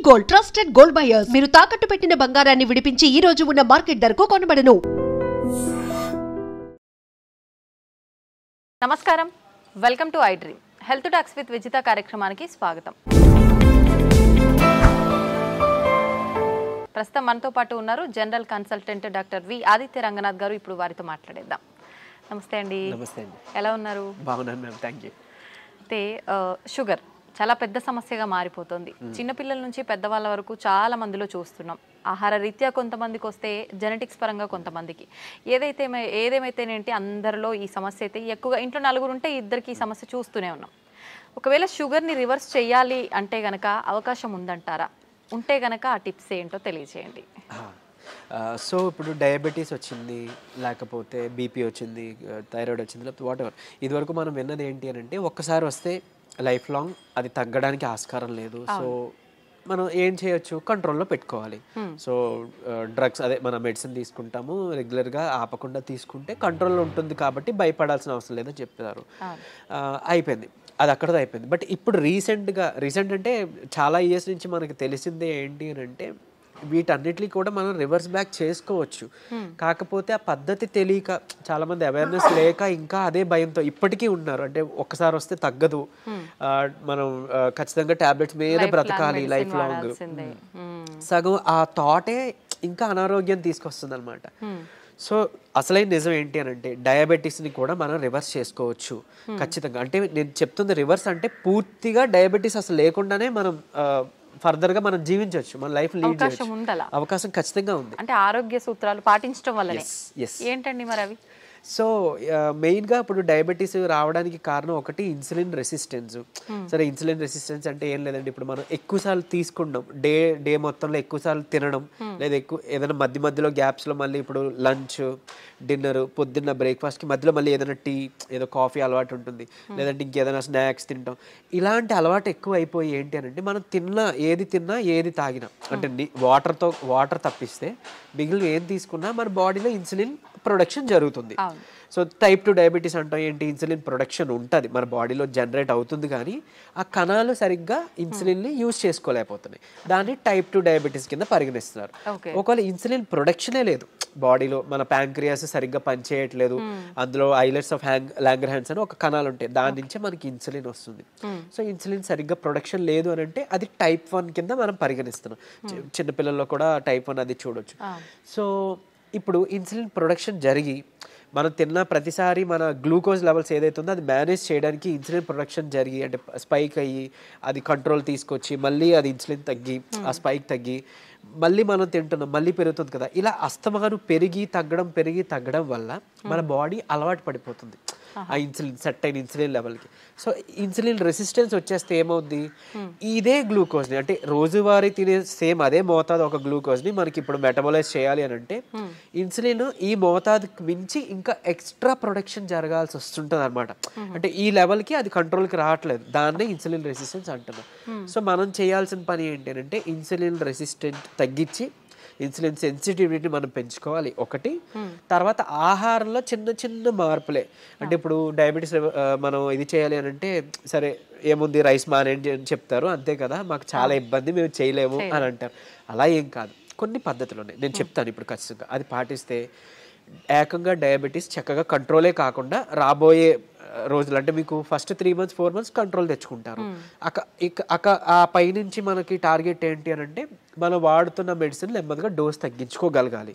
Gold trusted gold buyers మీరు తాకట్టు పెట్టిన బంగారాన్ని విడిపించి ఈ రోజు ఉన్న మార్కెట్ ధరకు కొనబడను. నమస్కారం, welcome to I dream health talks with Vijitha కార్యక్రమానికి స్వాగతం. ప్రస్తుతం మనతో పాటు ఉన్నారు general consultant doctor V Aditya Ranganath గారు. ఇప్పుడు వారితో మాట్లాడేద్దాం. నమస్తే అండి. నమస్తే అండి. ఎలా ఉన్నారు? బాగున్నాను మ్యామ్, థ్యాంక్ యూ. అయితే షుగర్ చాలా పెద్ద సమస్యగా మారిపోతుంది. చిన్నపిల్లల నుంచి పెద్దవాళ్ళ వరకు చాలా మందిలో చూస్తున్నాం. ఆహార రీత్యా కొంతమందికి వస్తే, జెనెటిక్స్ పరంగా కొంతమందికి, ఏదేమైతేనేంటి అందరిలో ఈ సమస్య అయితే ఎక్కువగా. ఇంట్లో నలుగురు ఉంటే ఇద్దరికి ఈ సమస్య చూస్తూనే ఉన్నాం. ఒకవేళ షుగర్ని రివర్స్ చేయాలి అంటే గనక అవకాశం ఉందంటారా? ఉంటే గనక ఆ టిప్స్ ఏంటో తెలియజేయండి. సో ఇప్పుడు డయాబెటీస్ వచ్చింది, లేకపోతే బీపీ వచ్చింది, థైరాయిడ్ వచ్చింది, లేకపోతే వాట్ ఎవర్, ఇదివరకు మనం విన్నది ఏంటి అని అంటే ఒక్కసారి వస్తే లైఫ్ లాంగ్ అది తగ్గడానికి ఆస్కారం లేదు. సో మనం ఏం చేయొచ్చు, కంట్రోల్లో పెట్టుకోవాలి. సో డ్రగ్స్, అదే మన మెడిసిన్ తీసుకుంటాము రెగ్యులర్గా, ఆపకుండా తీసుకుంటే కంట్రోల్లో ఉంటుంది కాబట్టి భయపడాల్సిన అవసరం లేదని చెప్తారు. అయిపోయింది, అది అక్కడతో అయిపోయింది. బట్ ఇప్పుడు రీసెంట్ అంటే చాలా ఇయర్స్ నుంచి మనకి తెలిసిందే ఏంటి అని అంటే వీటన్నిటిని కూడా మనం రివర్స్ బ్యాక్ చేసుకోవచ్చు. కాకపోతే ఆ పద్ధతి తెలియక, చాలా మంది అవేర్నెస్ లేక ఇంకా అదే భయంతో ఇప్పటికీ ఉన్నారు. అంటే ఒక్కసారి వస్తే తగ్గదు, మనం ఖచ్చితంగా టాబ్లెట్స్ మీద బ్రతకాలి లైఫ్ లాంగ్. సగం ఆ థాటే ఇంకా అనారోగ్యం తీసుకొస్తుంది అనమాట. సో అసలైన నిజం ఏంటి అని అంటే డయాబెటీస్ని కూడా మనం రివర్స్ చేసుకోవచ్చు ఖచ్చితంగా. అంటే నేను చెప్తుంది రివర్స్ అంటే పూర్తిగా డయాబెటీస్ అసలు లేకుండానే మనం ఫర్దర్గా మనం జీవించవచ్చు, మన లైఫ్ లీడ్ చేయొచ్చు. అవకాశం ఖచ్చితంగా ఉంది. అంటే ఆరోగ్య సూత్రాలు పాటించడం వల్లనే. ఏంటండి మరి అవి? సో మెయిన్గా ఇప్పుడు డయాబెటీస్ రావడానికి కారణం ఒకటి ఇన్సులిన్ రెసిస్టెన్స్. సరే, ఇన్సులిన్ రెసిస్టెన్స్ అంటే ఏం లేదండి, ఇప్పుడు మనం ఎక్కువసార్లు తీసుకుంటాం, డే మొత్తంలో ఎక్కువసార్లు తినడం, లేదా ఏదైనా మధ్యలో గ్యాప్స్లో మళ్ళీ ఇప్పుడు లంచ్, డిన్నర్, పొద్దున్న బ్రేక్ఫాస్ట్కి మధ్యలో మళ్ళీ ఏదైనా టీ, ఏదో కాఫీ అలవాటు ఉంటుంది, లేదంటే ఇంకేదైనా స్నాక్స్ తింటాం. ఇలాంటి అలవాటు ఎక్కువ అయిపోయి ఏంటి అని అంటే మనం ఏది తిన్నా ఏది తాగినా, అంటే వాటర్ తప్పిస్తే మిగిలిన ఏం తీసుకున్నా మన బాడీలో ఇన్సులిన్ ప్రొడక్షన్ జరుగుతుంది. సో టైప్ 2 డయాబెటీస్ అంటాం ఏంటి, ఇన్సులిన్ ప్రొడక్షన్ ఉంటుంది మన బాడీలో, జనరేట్ అవుతుంది, కానీ ఆ కణాలు సరిగ్గా ఇన్సులిన్ని యూజ్ చేసుకోలేకపోతున్నాయి. దాన్ని టైప్ 2 డయాబెటీస్ కింద పరిగణిస్తున్నారు. ఒకవేళ ఇన్సులిన్ ప్రొడక్షనే లేదు బాడీలో, మన ప్యాంక్రియాస్ సరిగ్గా పనిచేయట్లేదు, అందులో ఐలెట్స్ ఆఫ్ లాంగర్హాన్స్ అని ఒక కణాలు ఉంటాయి, దాని నుంచే మనకి ఇన్సులిన్ వస్తుంది. సో ఇన్సులిన్ సరిగ్గా ప్రొడక్షన్ లేదు అని అంటే అది టైప్ 1 కింద మనం పరిగణిస్తున్నాం. చిన్నపిల్లల్లో కూడా టైప్ 1 అది చూడొచ్చు. సో ఇప్పుడు ఇన్సులిన్ ప్రొడక్షన్ జరిగి మనం తిన్న ప్రతిసారి మన గ్లూకోజ్ లెవెల్స్ ఏదైతే ఉందో అది మేనేజ్ చేయడానికి ఇన్సులిన్ ప్రొడక్షన్ జరిగి, అంటే స్పైక్ అయ్యి అది కంట్రోల్ తీసుకొచ్చి మళ్ళీ అది ఇన్సులిన్ తగ్గి ఆ స్పైక్ తగ్గి మళ్ళీ మనం తింటున్నాం, మళ్ళీ పెరుగుతుంది కదా. ఇలా అస్తమానం పెరిగి తగ్గడం వల్ల మన బాడీ అలవాటు పడిపోతుంది ఆ ఇన్సులిన్, సెట్ అయిన ఇన్సులిన్ లెవెల్కి. సో ఇన్సులిన్ రెసిస్టెన్స్ వచ్చేస్తే ఏమవుద్ది, ఇదే గ్లూకోజ్ని, అంటే రోజువారీ తినే సేమ్ అదే మోతాదు ఒక గ్లూకోజ్ని మనకి ఇప్పుడు మెటబలైజ్ చేయాలి అని అంటే ఇన్సులిన్ ఈ మోతాదుకి మించి ఇంకా ఎక్స్ట్రా ప్రొడక్షన్ జరగాల్సి వస్తుంటుంది అనమాట. అంటే ఈ లెవెల్కి అది కంట్రోల్కి రావట్లేదు, దాన్నే ఇన్సులిన్ రెసిస్టెన్స్ అంటున్నాం. సో మనం చేయాల్సిన పని ఏంటి అంటే ఇన్సులిన్ రెసిస్టెంట్ తగ్గించి ఇన్సులిన్ సెన్సిటివిటీ మనం పెంచుకోవాలి ఒకటి. తర్వాత ఆహారంలో చిన్న మార్పులే, అంటే ఇప్పుడు డయాబెటీస్ మనం ఇది చేయాలి అని అంటే సరే ఏముంది రైస్ మానేయండి అని చెప్తారు, అంతే కదా, మాకు చాలా ఇబ్బంది, మేము చేయలేము అని అంటారు. అలా ఏం కాదు, కొన్ని పద్ధతులు ఉన్నాయి, నేను చెప్తాను ఇప్పుడు ఖచ్చితంగా. అది పాటిస్తే ఏకంగా డయాబెటీస్ చక్కగా కంట్రోలే కాకుండా రాబోయే రోజులు, అంటే మీకు ఫస్ట్ 3 months 4 months కంట్రోల్ తెచ్చుకుంటారు. ఆ పైనుంచి మనకి టార్గెట్ ఏంటి అని అంటే మనం వాడుతున్న మెడిసిన్ నెమ్మదిగా డోస్ తగ్గించుకోగలగాలి.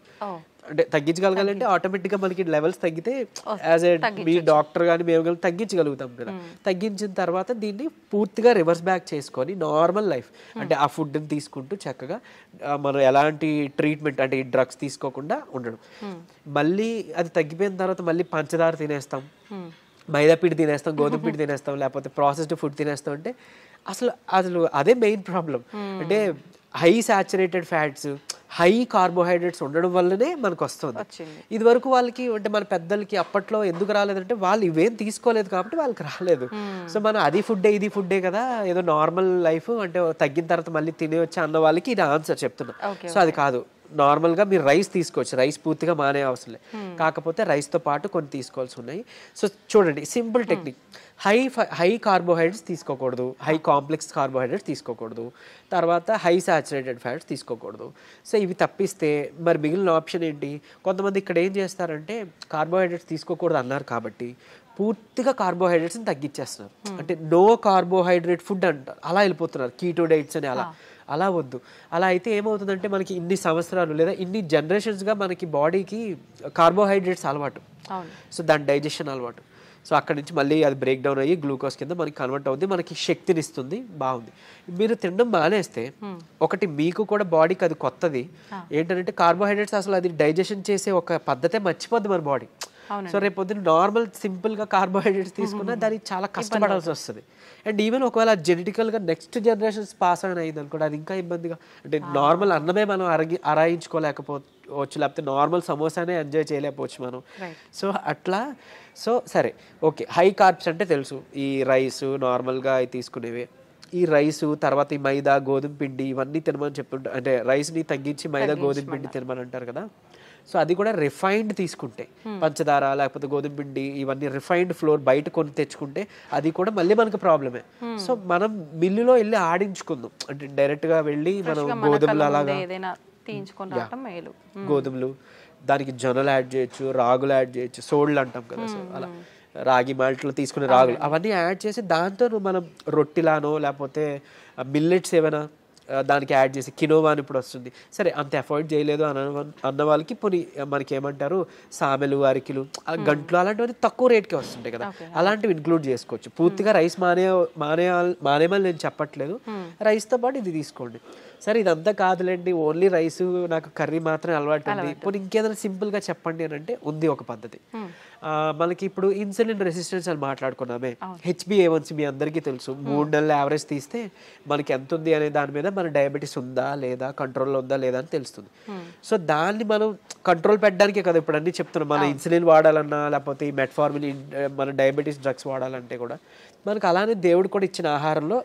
అంటే తగ్గించగలగాలంటే ఆటోమేటిక్గా మనకి లెవెల్స్ తగ్గితే యాజ్ ఏ మీ డాక్టర్ కానీ మేము కానీ తగ్గించగలుగుతాం కదా. తగ్గించిన తర్వాత దీన్ని పూర్తిగా రివర్స్ బ్యాక్ చేసుకొని నార్మల్ లైఫ్, అంటే ఆ ఫుడ్ని తీసుకుంటూ చక్కగా మనం ఎలాంటి ట్రీట్మెంట్, అంటే ఈ డ్రగ్స్ తీసుకోకుండా ఉండడం. మళ్ళీ అది తగ్గిపోయిన తర్వాత మళ్ళీ పంచదార తినేస్తాం, మైదా పిండి తినేస్తాం, గోధుమ పిండి తినేస్తాం, లేకపోతే ప్రాసెస్డ్ ఫుడ్ తినేస్తాం. అంటే అసలు అదే మెయిన్ ప్రాబ్లం. అంటే high saturated fats, high carbohydrates ఉండడం వల్లనే మనకు వస్తుంది. ఇది వరకు వాళ్ళకి, అంటే మన పెద్దలకి అప్పట్లో ఎందుకు రాలేదంటే వాళ్ళు ఇవేం తీసుకోలేదు కాబట్టి వాళ్ళకి రాలేదు. సో మనం అది ఫుడ్డే ఇది ఫుడ్డే కదా, ఏదో నార్మల్ లైఫ్, అంటే తగ్గిన తర్వాత మళ్ళీ తినేయచ్చు అన్న వాళ్ళకి ఇది ఆన్సర్ చెప్తున్నా. సో అది కాదు, నార్మల్గా మీరు రైస్ తీసుకోవచ్చు, రైస్ పూర్తిగా మానే అవసరం లేదు, కాకపోతే రైస్తో పాటు కొన్ని తీసుకోవాల్సి ఉన్నాయి. సో చూడండి సింపుల్ టెక్నిక్, హై కార్బోహైడ్రేట్స్ తీసుకోకూడదు, హై కాంప్లెక్స్ కార్బోహైడ్రేట్స్ తీసుకోకూడదు, తర్వాత హై సాచురేటెడ్ ఫ్యాట్స్ తీసుకోకూడదు. సో ఇవి తప్పిస్తే మరి మిగిలిన ఆప్షన్ ఏంటి? కొంతమంది ఇక్కడ ఏం చేస్తారంటే కార్బోహైడ్రేట్స్ తీసుకోకూడదు అన్నారు కాబట్టి పూర్తిగా కార్బోహైడ్రేట్స్ని తగ్గించేస్తున్నారు, అంటే నో కార్బోహైడ్రేట్ ఫుడ్ అంటారు, అలా వెళ్ళిపోతున్నారు, కీటో డైట్స్ అని. అలా వద్దు. అలా అయితే ఏమవుతుందంటే మనకి ఇన్ని సంవత్సరాలు లేదా ఇన్ని జనరేషన్స్గా మనకి బాడీకి కార్బోహైడ్రేట్స్ అలవాటు, సో దాని డైజెషన్ అలవాటు. సో అక్కడ నుంచి మళ్ళీ అది బ్రేక్ డౌన్ అయ్యి గ్లూకోజ్ కింద మనకి కన్వర్ట్ అవుతుంది, మనకి శక్తిని ఇస్తుంది, బాగుంది. మీరు తినడం మానేస్తే ఒకటి మీకు కూడా బాడీకి అది కొత్తది ఏంటంటే కార్బోహైడ్రేట్స్ అసలు అది డైజెషన్ చేసే ఒక పద్ధతే మర్చిపోద్ది మన బాడీ. సో రేపు పొద్దున్న నార్మల్ సింపుల్గా కార్బోహైడ్రేట్స్ తీసుకున్నా దానికి చాలా కష్టపడాల్సి వస్తుంది. అండ్ ఈవెన్ ఒకవేళ జెనెటికల్గా నెక్స్ట్ జనరేషన్స్ పాస్ అయిన అయింది అనుకోండి, అది ఇంకా ఇబ్బందిగా, అంటే నార్మల్ అన్నమే మనం అరాయించుకోలేకపోవచ్చు, లేకపోతే నార్మల్ సమోసానే ఎంజాయ్ చేయలేకపోవచ్చు మనం. సో అట్లా సో సరే ఓకే, హై కార్బ్స్ అంటే తెలుసు, ఈ రైస్ నార్మల్గా తీసుకునేవి, ఈ రైసు తర్వాత ఈ మైదా గోధుమ పిండి ఇవన్నీ తినమని చెప్తుంటారు, అంటే రైస్ని తగ్గించి మైదా గోధుమ పిండి తినమని అంటారు కదా. సో అది కూడా రిఫైన్డ్ తీసుకుంటే, పంచదార లేకపోతే గోధుమ పిండి ఇవన్నీ రిఫైన్డ్ ఫ్లోర్ బయట కొని తెచ్చుకుంటే అది కూడా మళ్ళీ మనకు ప్రాబ్లమే. సో మనం మిల్లులో వెళ్ళి ఆడించుకుందాం, అంటే డైరెక్ట్గా వెళ్ళి మనం గోధుమలు అలాగా గోధుమలు, దానికి జొన్నలు యాడ్ చేయొచ్చు, రాగులు యాడ్ చేయొచ్చు, సోళ్ళు అంటాం కదా, సో అలా రాగి మాల్ట్లో తీసుకునే రాగులు అవన్నీ యాడ్ చేసి దాంతో మనం రొట్టిలానో లేకపోతే మిల్లెట్స్ ఏమైనా దానికి యాడ్ చేసి, కినోవా అని ఇప్పుడు వస్తుంది, సరే అంత అఫోర్డ్ చేయలేదు అన్న వాళ్ళకి పోనీ మనకి ఏమంటారు సామెలు, అరికిలు, గంటలు అలాంటివన్నీ తక్కువ రేట్కే వస్తుంటాయి కదా, అలాంటివి ఇంక్లూడ్ చేసుకోవచ్చు. పూర్తిగా రైస్ మానేమని నేను చెప్పట్లేదు, రైస్తో పాటు ఇది తీసుకోండి. సరే ఇదంతా కాదులేండి, ఓన్లీ రైస్ నాకు కర్రీ మాత్రం అలవాటు ఉంది, పోనీ ఇంకేదైనా సింపుల్గా చెప్పండి అని అంటే ఉంది ఒక పద్ధతి. మనకి ఇప్పుడు ఇన్సులిన్ రెసిస్టెన్స్ అని మాట్లాడుకున్నామే, HbA1c మీ అందరికీ తెలుసు, 3 నెలల యావరేజ్ తీస్తే మనకి ఎంత ఉంది అనే దాని మీద మన డయాబెటీస్ ఉందా లేదా, కంట్రోల్లో ఉందా లేదా అని తెలుస్తుంది. సో దాన్ని మనం కంట్రోల్ పెట్టడానికే కదా ఇప్పుడు అన్నీ చెప్తున్నాం, మన ఇన్సులిన్ వాడాలన్నా లేకపోతే ఈ మెట్ఫార్మిన్ మన డయాబెటీస్ డ్రగ్స్ వాడాలంటే కూడా మనకు అలానే దేవుడు కూడా ఇచ్చిన ఆహారంలో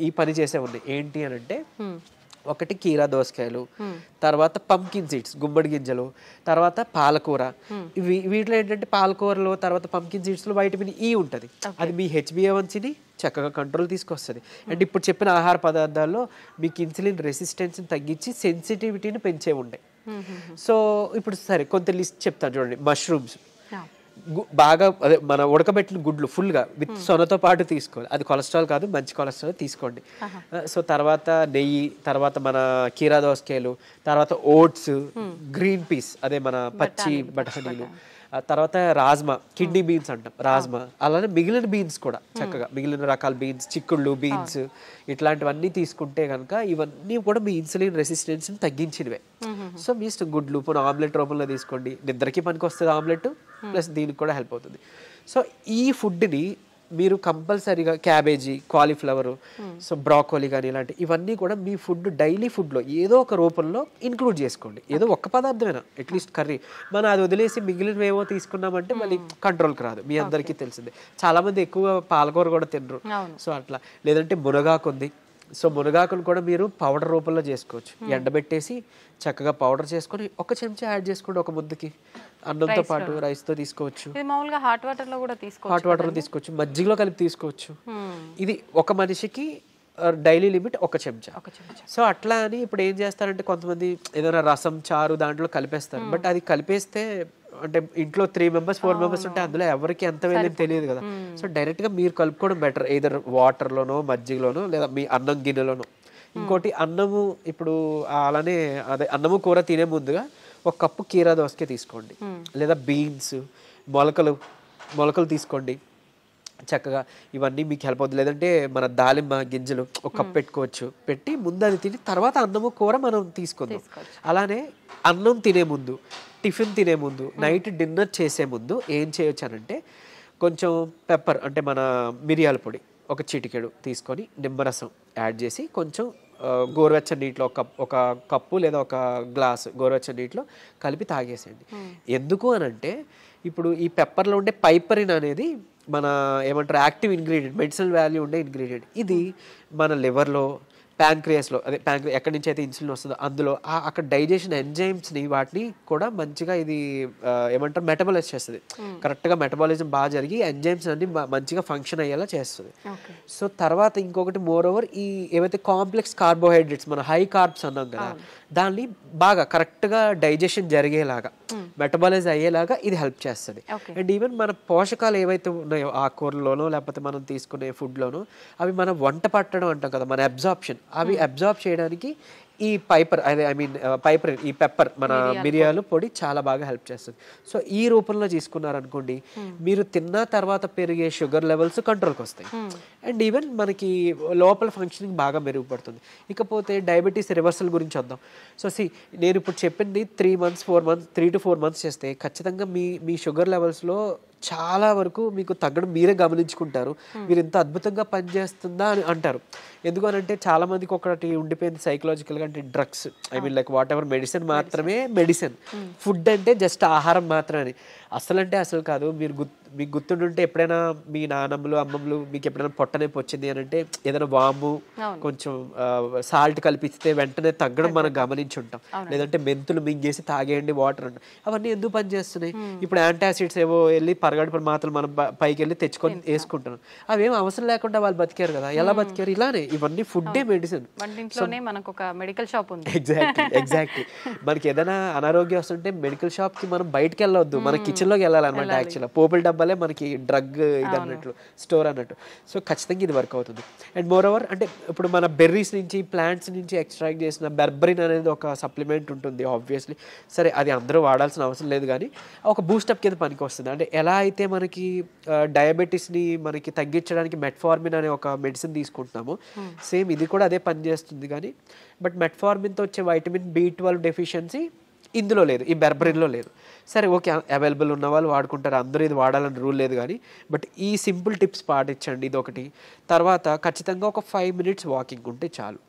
ఈ పని చేసే ఉన్నాయి. ఏంటి అని అంటే ఒకటి కీరా దోసకాయలు, తర్వాత పంకిన్ సీడ్స్ గుమ్మడి గింజలు, తర్వాత పాలకూర. వీటిలో ఏంటంటే పాలకూరలో తర్వాత పంకిన్ సీడ్స్లో వైటమిన్ ఈ ఉంటుంది, అది మీ HbA1cని చక్కగా కంట్రోల్ తీసుకొస్తుంది. అండ్ ఇప్పుడు చెప్పిన ఆహార పదార్థాల్లో మీకు ఇన్సులిన్ రెసిస్టెన్స్ని తగ్గించి సెన్సిటివిటీని పెంచే ఉంటాయి. సో ఇప్పుడు సరే కొంత లిస్ట్ చెప్తాను చూడండి. మష్రూమ్స్ బాగా అదే మన ఉడకబెట్టిన గుడ్లు ఫుల్గా విత్ సొనతో పాటు తీసుకోవాలి, అది కొలెస్ట్రాల్ కాదు, మంచి కొలెస్ట్రాల్ తీసుకోండి. సో తర్వాత నెయ్యి, తర్వాత మన కీరా దోసకాయలు, తర్వాత ఓట్స్, గ్రీన్ పీస్ అదే మన పచ్చి బఠానీలు, తర్వాత రాజ్మా, కిడ్నీ బీన్స్ అంటాం రాజ్మా, అలానే మిగిలిన బీన్స్ కూడా చక్కగా మిగిలిన రకాల బీన్స్, చిక్కుళ్ళు బీన్స్ ఇట్లాంటివన్నీ తీసుకుంటే కనుక ఇవన్నీ కూడా మీ ఇన్సులిన్ రెసిస్టెన్స్ని తగ్గించినవే. సో మీ ఇష్టం, గుడ్లు ఇప్పుడు ఆమ్లెట్ రూపంలో తీసుకోండి, నిద్రకి పనికి వస్తుంది ఆమ్లెట్, ప్లస్ దీనికి కూడా హెల్ప్ అవుతుంది. సో ఈ ఫుడ్ని మీరు కంపల్సరీగా క్యాబేజీ, కాలీఫ్లవరు, సో బ్రాకోలీ కానీ ఇలాంటి ఇవన్నీ కూడా మీ ఫుడ్ డైలీ ఫుడ్లో ఏదో ఒక రూపంలో ఇంక్లూడ్ చేసుకోండి. ఏదో ఒక్క పదార్థమైనా అట్లీస్ట్ కర్రీ, మనం అది వదిలేసి మిగిలినవేమో తీసుకున్నామంటే మళ్ళీ కంట్రోల్కి రాదు, మీ అందరికీ తెలిసిందే. చాలామంది ఎక్కువ పాలకూర కూడా తినరు, సో అట్లా. లేదంటే మునగాకు ఉంది, సో మునగాకును కూడా మీరు పౌడర్ రూపంలో చేసుకోవచ్చు, ఎండబెట్టేసి చక్కగా పౌడర్ చేసుకొని ఒక చెంచా యాడ్ చేసుకోండి ఒక ముద్దకి, అన్నంతో పాటు రైస్తో తీసుకోవచ్చు, హాట్ వాటర్లో కూడా తీసుకోవచ్చు, మజ్జిగలో కలిపి తీసుకోవచ్చు. ఇది ఒక మనిషికి డైలీ లిమిట్ ఒక చెంచా. సో అట్లా అని ఇప్పుడు ఏం చేస్తారంటే కొంతమంది ఏదైనా రసం, చారు దాంట్లో కలిపేస్తారు, బట్ అది కలిపేస్తే అంటే ఇంట్లో 3 members 4 members ఉంటే అందులో ఎవరికి ఎంత వెళ్ళేది తెలియదు కదా. సో డైరెక్ట్గా మీరు కలుపుకోవడం బెటర్, ఏదర్ వాటర్లోనో మజ్జిగలోనో లేదా మీ అన్నం గిన్నెలోనో. ఇంకోటి అన్నము, ఇప్పుడు అలానే అదే అన్నము కూర తినే ముందుగా 1 కప్పు కీరా దోసకాయ తీసుకోండి, లేదా బీన్స్, మొలకలు తీసుకోండి చక్కగా, ఇవన్నీ మీకు హెల్ప్ అవుతుంది. లేదంటే మన దాలిమ్మ గింజలు 1 కప్ పెట్టుకోవచ్చు, పెట్టి ముందు అది తిని తర్వాత అన్నము కూర మనం తీసుకుందాం. అలానే అన్నం తినే ముందు, టిఫిన్ తినే ముందు, నైట్ డిన్నర్ చేసే ముందు ఏం చేయొచ్చు అనంటే కొంచెం పెప్పర్ అంటే మన మిరియాల పొడి 1 చిటికెడు తీసుకొని నిమ్మరసం యాడ్ చేసి కొంచెం గోరువెచ్చని నీటిలో ఒక కప్పు లేదా 1 గ్లాసు గోరువెచ్చని నీటిలో కలిపి తాగేసేయండి. ఎందుకు అనంటే ఇప్పుడు ఈ పెప్పర్లో ఉండే పైపరిన్ అనేది మన ఏమంటారు యాక్టివ్ ఇంగ్రీడియంట్, మెడిసినల్ వాల్యూ ఉండే ఇంగ్రీడియంట్. ఇది మన లివర్లో, ప్యాంక్రియాస్లో అదే ఎక్కడి నుంచి అయితే ఇన్సులిన్ వస్తుందో అందులో అక్కడ డైజెషన్ ఎంజైమ్స్ని వాటిని కూడా మంచిగా ఇది ఏమంటారు మెటబాలైజ్ చేస్తుంది. కరెక్ట్గా మెటబాలిజం బాగా జరిగి ఎంజైమ్స్ అన్ని మంచిగా ఫంక్షన్ అయ్యేలా చేస్తుంది. సో తర్వాత ఇంకొకటి మోర్ ఓవర్ ఈ ఏవైతే కాంప్లెక్స్ కార్బోహైడ్రేట్స్ మన హై కార్బ్స్ అన్నాం కదా దాన్ని బాగా కరెక్ట్గా డైజెషన్ జరిగేలాగా మెటబాలైజ్ అయ్యేలాగా ఇది హెల్ప్ చేస్తుంది. అండ్ ఈవెన్ మన పోషకాలు ఏవైతే ఉన్నాయో ఆకుకూరలోనో లేకపోతే మనం తీసుకునే ఫుడ్లోనో అవి మన వంట పట్టడం అంటాం కదా మన అబ్జార్ప్షన్ అవి అబ్జార్బ్ చేయడానికి ఈ పైపర్ ఈ పెప్పర్ మన మిరియాలు పొడి చాలా బాగా హెల్ప్ చేస్తుంది. సో ఈ రూపంలో తీసుకున్నారనుకోండి మీరు తిన్న తర్వాత పెరిగే షుగర్ లెవెల్స్ కంట్రోల్కి వస్తాయి అండ్ ఈవెన్ మనకి లోపల ఫంక్షనింగ్ బాగా మెరుగుపడుతుంది. ఇకపోతే డయాబెటీస్ రివర్సల్ గురించి వద్దాం. సో నేను ఇప్పుడు చెప్పింది 3 to 4 months చేస్తే ఖచ్చితంగా మీ షుగర్ లెవెల్స్లో చాలా వరకు మీకు తగ్గడం మీరే గమనించుకుంటారు. మీరు ఇంత అద్భుతంగా పనిచేస్తుందా అని అంటారు. ఎందుకనంటే చాలా మందికి ఒకటి ఉండిపోయింది సైకలాజికల్గా అంటే drugs like what ever medicine మాత్రమే మెడిసిన్, ఫుడ్ అంటే జస్ట్ ఆహారం మాత్రమే. అసలు కాదు. మీకు గుర్తుండుంటే ఎప్పుడైనా మీ నాన్నమ్మలు అమ్మమ్మలు మీకు ఎప్పుడైనా పొట్టనొప్పి వచ్చింది అని అంటే ఏదైనా వాము కొంచెం సాల్ట్ కలిపిస్తే వెంటనే తగ్గడం మనం గమనించి ఉంటాం. లేదంటే మెంతులు మింగేసి తాగేయండి వాటర్ అంటాం. అవన్నీ ఎందుకు పనిచేస్తున్నాయి? ఇప్పుడు యాంటాసిడ్స్ ఏవో వెళ్ళి పరగడుపున మాత్రలు మనం పైకి వెళ్ళి తెచ్చుకొని వేసుకుంటున్నాం. అవేం అవసరం లేకుండా వాళ్ళు బతికారు కదా. ఎలా బతికారు? ఇలానే. ఇవన్నీ ఫుడ్డే మెడిసిన్. ఎగ్జాక్ట్లీ మనకి ఏదైనా అనారోగ్యం వస్తుంటే మెడికల్ షాప్ కి మనం బయటకు వెళ్ళొద్దు, మన కిచెన్ లోకి వెళ్ళాలన్నమాట. యాక్చువల్గా పోపుల డబ్బాలే మనకి డ్రగ్ ఇది అన్నట్లు స్టోర్ అన్నట్టు. సో ఖచ్చితంగా ఇది వర్క్ అవుతుంది. అండ్ మోర్ ఓవర్ అంటే ఇప్పుడు మన బెర్రీస్ నుంచి ప్లాంట్స్ నుంచి ఎక్స్ట్రాక్ట్ చేసిన బెర్బరిన్ అనేది ఒక సప్లిమెంట్ ఉంటుంది ఆబ్వియస్లీ. సరే అది అందరూ వాడాల్సిన అవసరం లేదు కానీ ఒక బూస్టప్ కింద పనికి వస్తుంది. అంటే ఎలా అయితే మనకి డయాబెటీస్ని మనకి తగ్గించడానికి మెట్ఫార్మిన్ అనే ఒక మెడిసిన్ తీసుకుంటున్నామో సేమ్ ఇది కూడా అదే పనిచేస్తుంది. కానీ బట్ మెట్ఫార్మిన్తో వచ్చే వైటమిన్ B12 డెఫిషియన్సీ ఇందులో లేదు, ఈ బెర్బరిన్లో లేదు. సరే ఓకే అవైలబుల్ ఉన్న వాళ్ళు వాడుకుంటారు, అందరూ ఇది వాడాలని రూల్ లేదు. కానీ బట్ ఈ సింపుల్ టిప్స్ పాటించండి. ఇది ఒకటి. తర్వాత ఖచ్చితంగా ఒక 5 minutes వాకింగ్ ఉంటే చాలు.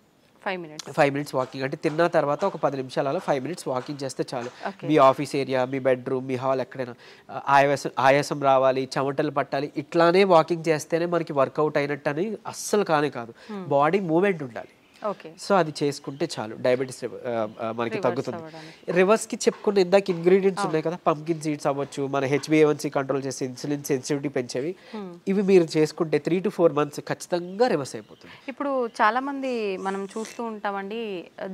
5 minutes వాకింగ్ అంటే తిన్న తర్వాత ఒక 10 నిమిషాలు అలా 5 minutes వాకింగ్ చేస్తే చాలు. మీ ఆఫీస్ ఏరియా, మీ బెడ్రూమ్, మీ హాల్ ఎక్కడైనా ఆయాసం రావాలి, చెమటలు పట్టాలి, ఇట్లానే వాకింగ్ చేస్తేనే మనకి వర్కౌట్ అయినట్టు అని అస్సలు కాదు. బాడీ మూమెంట్ ఉండాలి. సో అది చేసుకుంటే చాలు డయాబెటీస్ మనకి తగ్గుతుంది. రివర్స్కి చెప్పుకున్న ఇందాక ఇంగ్రీడియంట్స్ ఉన్నాయి కదా, పంకిన్ సీడ్స్ అవ్వచ్చు, మన HbA1c కంట్రోల్ చేసి ఇన్సులిన్ సెన్సిటివిటీ పెంచేవి, ఇవి మీరు చేసుకుంటే 3 to 4 months ఖచ్చితంగా రివర్స్ అయిపోతుంది. ఇప్పుడు చాలా మంది మనం చూస్తూ ఉంటామండి,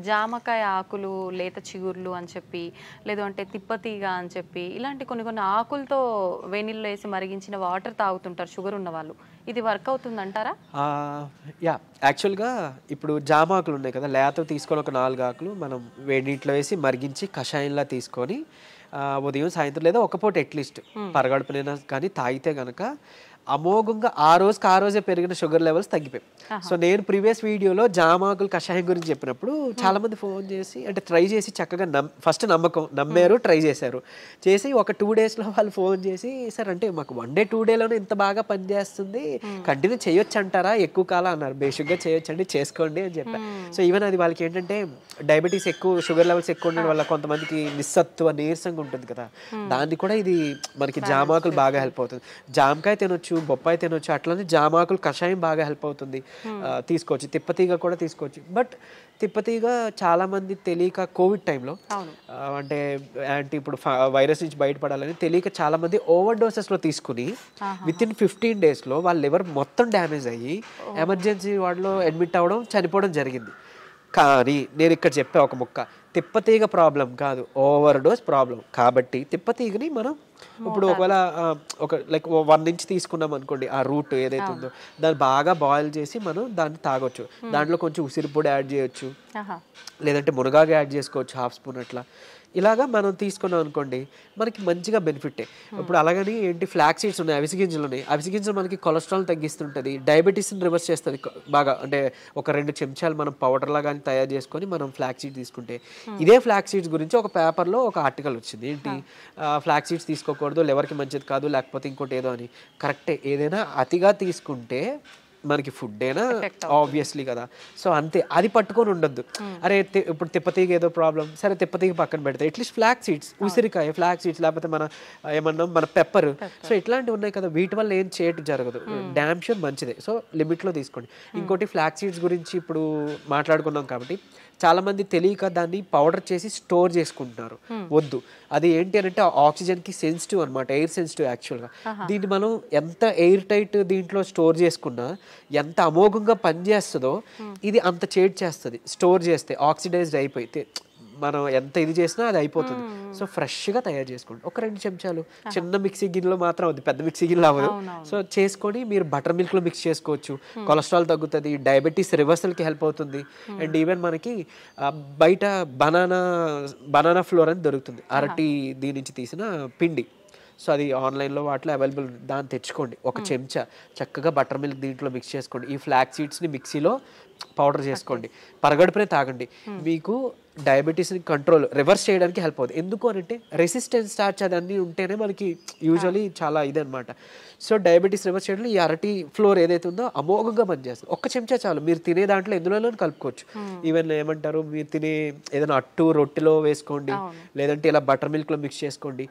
జామకాయ ఆకులు, లేత చిగుర్లు అని చెప్పి, లేదు అంటే తిప్పతీగ అని చెప్పి, ఇలాంటి కొన్ని ఆకులతో వేణిల్లో వేసి మరిగించిన వాటర్ తాగుతుంటారు షుగర్ ఉన్న వాళ్ళు. ఇది వర్క్ అవుతుంది అంటారా? యాక్చువల్గా ఇప్పుడు జామాకులు ఉన్నాయి కదా, లేత తీసుకొని ఒక 4 ఆకులు మనం వేడి నీటిలో వేసి మరిగించి కషాయంలా తీసుకొని ఉదయం సాయంత్రం లేదా ఒక పూట అట్లీస్ట్ పరగడుపునైనా కానీ తాగితే కనుక అమోఘంగా ఆ రోజే పెరిగిన షుగర్ లెవెల్స్ తగ్గిపోయాయి. సో నేను ప్రీవియస్ వీడియోలో జామాకులు కషాయం గురించి చెప్పినప్పుడు చాలా మంది ఫోన్ చేసి అంటే ట్రై చేసి చక్కగా ఫస్ట్ నమ్మారు, ట్రై చేశారు. చేసి ఒక 2 daysలో వాళ్ళు ఫోన్ చేసి సార్ అంటే మాకు 1 day 2 dayలోనే ఇంత బాగా పనిచేస్తుంది, కంటిన్యూ చేయొచ్చు అంటారా, ఎక్కువ కాలం అన్నారు. బేసిక్గా చేయొచ్చండి, చేసుకోండి అని చెప్పారు. సో ఈవెన్ అది వాళ్ళకి ఏంటంటే డయాబెటీస్ ఎక్కువ, షుగర్ లెవెల్స్ ఎక్కువ ఉండడం వల్ల కొంతమందికి నిస్సత్తువ నీరసంగా ఉంటుంది కదా, దాన్ని కూడా ఇది మనకి జామాకులు బాగా హెల్ప్ అవుతుంది. జామకాయ తినొచ్చు, బొప్పాయి తినొచ్చు, అట్లానే జామాకులు కషాయం బాగా హెల్ప్ అవుతుంది, తీసుకోవచ్చు. తిప్పతీగ కూడా తీసుకోవచ్చు. బట్ తిప్పతీగ చాలా మంది తెలియక కోవిడ్ టైంలో అంటే ఇప్పుడు వైరస్ నుంచి బయటపడాలని తెలియక చాలా మంది ఓవర్ డోసెస్లో తీసుకుని వితిన్ 15 daysలో వాళ్ళ లివర్ మొత్తం డ్యామేజ్ అయ్యి ఎమర్జెన్సీ వార్డులో అడ్మిట్ అవ్వడం, చనిపోవడం జరిగింది. కానీ నేను ఇక్కడ చెప్పే ఒక ముక్క, తిప్పతీగ ప్రాబ్లం కాదు, ఓవర్ డోస్ ప్రాబ్లం. కాబట్టి తిప్పతీగని మనం ఇప్పుడు ఒకవేళ ఒక లైక్ 1 inch తీసుకున్నాం అనుకోండి, ఆ రూట్ ఏదైతే ఉందో దాన్ని బాగా బాయిల్ చేసి మనం దాన్ని తాగొచ్చు. దాంట్లో కొంచెం ఉసిరి పొడి యాడ్ చేయొచ్చు, లేదంటే మునగాకు యాడ్ చేసుకోవచ్చు 1/2 spoon అట్లా. ఇలాగా మనం తీసుకున్నాం అనుకోండి మనకి మంచిగా బెనిఫిటే. ఇప్పుడు అలాగని ఏంటి ఫ్లాక్ సీడ్స్ ఉన్నాయి, అవిసె గింజలు ఉన్నాయి. అవిసె గింజలు మనకి కొలెస్ట్రాల్ తగ్గిస్తుంటుంది, డయాబెటీస్ని రివర్స్ చేస్తుంది బాగా. అంటే ఒక 2 చెంచాలు మనం పౌడర్ లాగా తయారు చేసుకొని మనం ఫ్లాక్ సీడ్స్ తీసుకుంటే, ఇదే ఫ్లాక్ సీడ్స్ గురించి ఒక పేపర్లో ఒక ఆర్టికల్ వచ్చింది. ఏంటి ఫ్లాక్ సీడ్స్ తీసుకోకూడదు, లివర్కి మంచిది కాదు, లేకపోతే ఇంకోటి ఏదో అని. కరెక్టే, ఏదైనా అతిగా తీసుకుంటే మనకి ఫుడ్ అయినా ఆబ్వియస్లీ కదా. సో అంతే, అది పట్టుకొని ఉండొద్దు. అరే ఇప్పుడు తిప్పతీగ ఏదో ప్రాబ్లం, సరే తిప్పతీగ పక్కన పెడితే అట్లీస్ట్ ఫ్లాక్ సీడ్స్, ఉసిరికాయ ఫ్లాక్ సీడ్స్, లేకపోతే మన ఏమన్నాం మన పెప్పర్, సో ఇట్లాంటివి ఉన్నాయి కదా, వీటి వల్ల ఏం చేయటం జరగదు. డామ్ షూర్ మంచిదే. సో లిమిట్లో తీసుకోండి. ఇంకోటి ఫ్లాక్ సీడ్స్ గురించి ఇప్పుడు మాట్లాడుకున్నాం కాబట్టి చాలా మంది తెలియక దాన్ని పౌడర్ చేసి స్టోర్ చేసుకుంటున్నారు. వద్దు, అది ఏంటి అంటే ఆక్సిజన్ కి సెన్సిటివ్ అనమాట, ఎయిర్ సెన్సిటివ్ యాక్చువల్గా. దీన్ని మనం ఎంత ఎయిర్ టైట్ దీంట్లో స్టోర్ చేసుకున్నా, ఎంత అమోఘంగా పనిచేస్తుందో ఇది అంత చేడ్ చేస్తుంది స్టోర్ చేస్తే. ఆక్సిడైజ్డ్ అయిపోతే మనం ఎంత ఇది చేసినా అది అయిపోతుంది. సో ఫ్రెష్గా తయారు చేసుకోండి. ఒక 2 చెంచాలు చిన్న మిక్సీ గిన్నెలో మాత్రం అవుతుంది, పెద్ద మిక్సీ గిన్నెలో అవ్వదు. సో చేసుకొని మీరు బటర్ మిల్క్లో మిక్స్ చేసుకోవచ్చు. కొలెస్ట్రాల్ తగ్గుతుంది, డయాబెటీస్ రివర్సల్కి హెల్ప్ అవుతుంది. అండ్ ఈవెన్ మనకి బయట బనానా ఫ్లోర్ అని దొరుకుతుంది, అరటి దీని నుంచి తీసిన పిండి. సో అది ఆన్లైన్లో వాటిలో అవైలబుల్, దాన్ని తెచ్చుకోండి. ఒక చెంచా చక్కగా బటర్ మిల్క్ దీంట్లో మిక్స్ చేసుకోండి. ఈ ఫ్లాక్ సీడ్స్ని మిక్సీలో పౌడర్ చేసుకోండి, పరగడుపునే తాగండి. మీకు డయాబెటీస్ని కంట్రోల్ రివర్స్ చేయడానికి హెల్ప్ అవుతుంది. ఎందుకు అంటే రెసిస్టెన్స్ స్టార్చ్ అదన్నీ ఉంటేనే మనకి యూజువలీ చాలా ఇదనమాట. సో డయాబెటీస్ రివర్స్ చేయడంలో ఈ అరటి ఫ్లోర్ ఏదైతే ఉందో అమోఘంగా పనిచేస్తుంది. ఒక్క చెంచా చాలు, మీరు తినే దాంట్లో ఎందులో కలుపుకోవచ్చు. ఈవెన్ ఏమంటారు, మీరు తినే ఏదైనా అట్టు రొట్టెలో వేసుకోండి, లేదంటే ఇలా బటర్ మిల్క్లో మిక్స్ చేసుకోండి.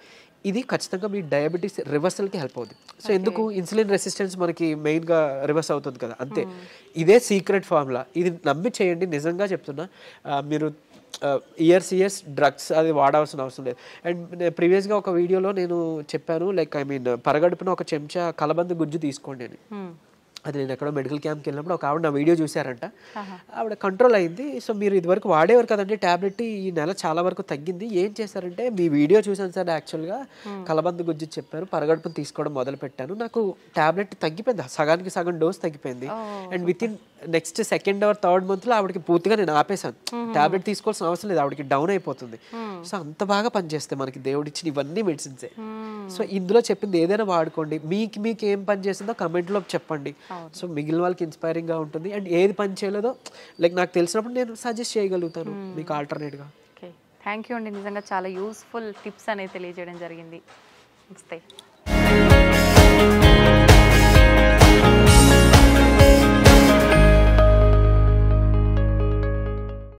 ఇది ఖచ్చితంగా మీ డయాబెటీస్ రివర్సల్కి హెల్ప్ అవుతుంది. సో ఎందుకు, ఇన్సులిన్ రెసిస్టెన్స్ మనకి మెయిన్గా రివర్స్ అవుతుంది కదా, అంతే. ఇదే సీక్రెట్ ఫార్ములా, ఇది నమ్మి చేయండి. నిజంగా చెప్తున్నా, మీరు ఇయర్స్ డ్రగ్స్ అది వాడాల్సిన అవసరం లేదు. అండ్ ప్రీవియస్గా ఒక వీడియోలో నేను చెప్పాను, లైక్ పరగడుపున ఒక చెంచా కలబంద గుజ్జు తీసుకోండి అని. అది నేను ఎక్కడో మెడికల్ క్యాంప్కి వెళ్ళినప్పుడు ఒక ఆవిడ నా వీడియో చూసారంట, ఆవిడ కంట్రోల్ అయింది. సో మీరు ఇదివరకు వాడేవారు కదండి ట్యాబ్లెట్, ఈ నెల చాలా వరకు తగ్గింది. ఏం చేశారంటే, మీ వీడియో చూసాను సార్, యాక్చువల్గా కలబంద గుజ్జు చెప్పారు, పరగడుపును తీసుకోవడం మొదలు పెట్టాను, నాకు ట్యాబ్లెట్ తగ్గిపోయింది, సగానికి సగం డోస్ తగ్గిపోయింది. And with in next 2nd or 3rd monthలో ఆవిడకి పూర్తిగా నేను ఆపేశాను, ట్యాబ్లెట్ తీసుకోవాల్సిన అవసరం లేదు, ఆవిడకి డౌన్ అయిపోతుంది. సో అంత బాగా పనిచేస్తాయి మనకి దేవుడు ఇచ్చిన ఇవన్నీ మెడిసిన్సే. సో ఇందులో చెప్పింది ఏదైనా వాడుకోండి. మీకు ఏం పని చేస్తుందో కమెంట్లో చెప్పండి. సో మిగిలిన వాళ్ళకి ఇన్స్పైరింగ్గా ఉంటుంది. అండ్ ఏది పని చేయలేదో లైక్ నాకు తెలిసినప్పుడు నేను సజెస్ట్ చేయగలుగుతాను మీకు ఆల్టర్నేట్గా. ఓకే, థ్యాంక్ యూ అండి. నిజంగా చాలా యూస్ఫుల్ టిప్స్ అనేది తెలియజేయడం జరిగింది. నమస్తే.